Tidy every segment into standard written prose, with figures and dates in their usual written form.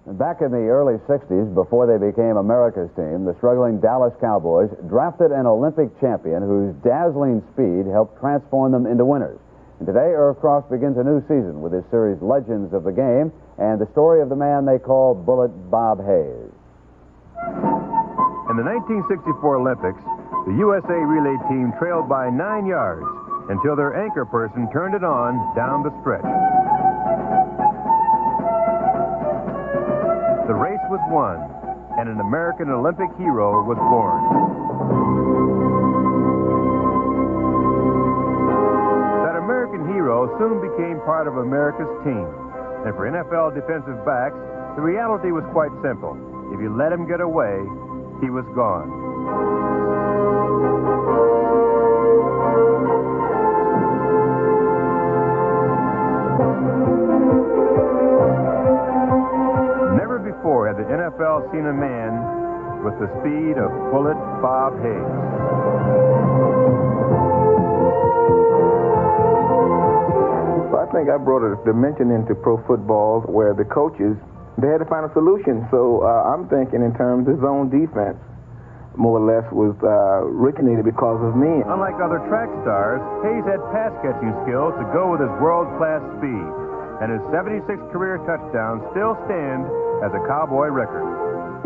Back in the early 60s, before they became America's team, the struggling Dallas Cowboys drafted an Olympic champion whose dazzling speed helped transform them into winners. And today, Irv Cross begins a new season with his series Legends of the Game and the story of the man they call Bullet Bob Hayes. In the 1964 Olympics, the USA relay team trailed by 9 yards until their anchor person turned it on down the stretch. The race was won, and an American Olympic hero was born. That American hero soon became part of America's team. And for NFL defensive backs, the reality was quite simple. If you let him get away, he was gone. Never before had the NFL seen a man with the speed of Bullet Bob Hayes. I think I brought a dimension into pro football where the coaches, they had to find a solution. So I'm thinking in terms of zone defense, more or less was originated because of me. Unlike other track stars, Hayes had pass-catching skills to go with his world-class speed, and his 76 career touchdowns still stand as a Cowboy record.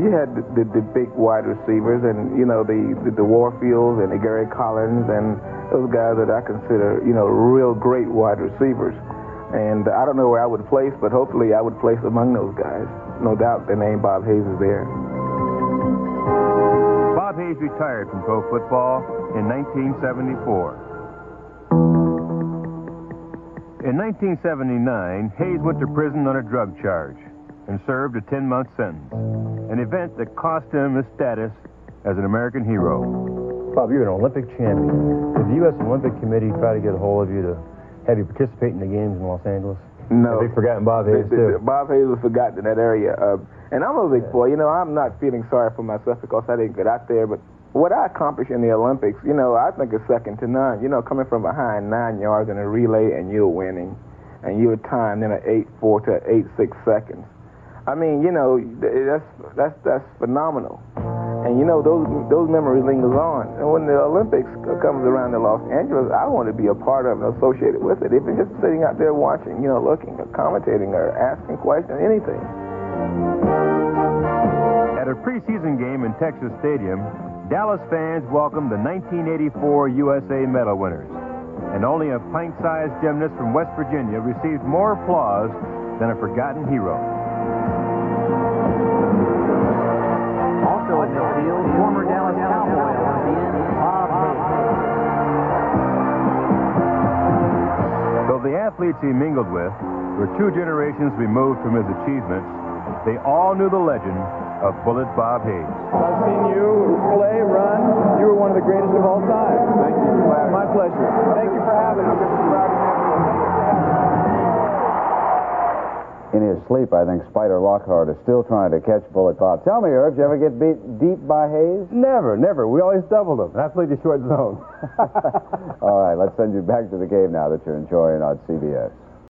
You had the big wide receivers, and you know the Warfields and the Gary Collins and those guys that I consider real great wide receivers. And I don't know where I would place, but hopefully I would place among those guys. No doubt the name Bob Hayes is there. Bob Hayes retired from pro football in 1974. In 1979, Hayes went to prison on a drug charge and served a 10-month sentence, an event that cost him his status as an American hero. Bob, you're an Olympic champion. Did the U.S. Olympic Committee try to get a hold of you to have you participate in the games in Los Angeles? No. Have they forgotten Bob Hayes, too? Bob Hayes was forgotten in that area. And I'm a big boy. I'm not feeling sorry for myself because I didn't get out there, but what I accomplished in the Olympics, I think is second to none. Coming from behind 9 yards in a relay and you're winning, and you're timed in an 8.4 to 8.6 seconds. I mean, that's phenomenal. And those memories lingers on. And when the Olympics comes around in Los Angeles, I want to be a part of and associated with it. Even just sitting out there watching, looking or commentating or asking questions, anything. At a preseason game in Texas Stadium, Dallas fans welcomed the 1984 USA medal winners. And only a pint-sized gymnast from West Virginia received more applause than a forgotten hero. Also in the field, former Dallas Cowboy Olympian Bob Hayes. Though the athletes he mingled with were 2 generations removed from his achievements, they all knew the legend of Bullet Bob Hayes. I've seen you play, run. You were one of the greatest of all time. Thank you. My pleasure. Thank you for having us. In his sleep, I think Spider Lockhart is still trying to catch Bullet Bob. Tell me, Irv, did you ever get beat deep by Hayes? Never. We always doubled him. And I played the short zone. All right, let's send you back to the game now that you're enjoying on CBS.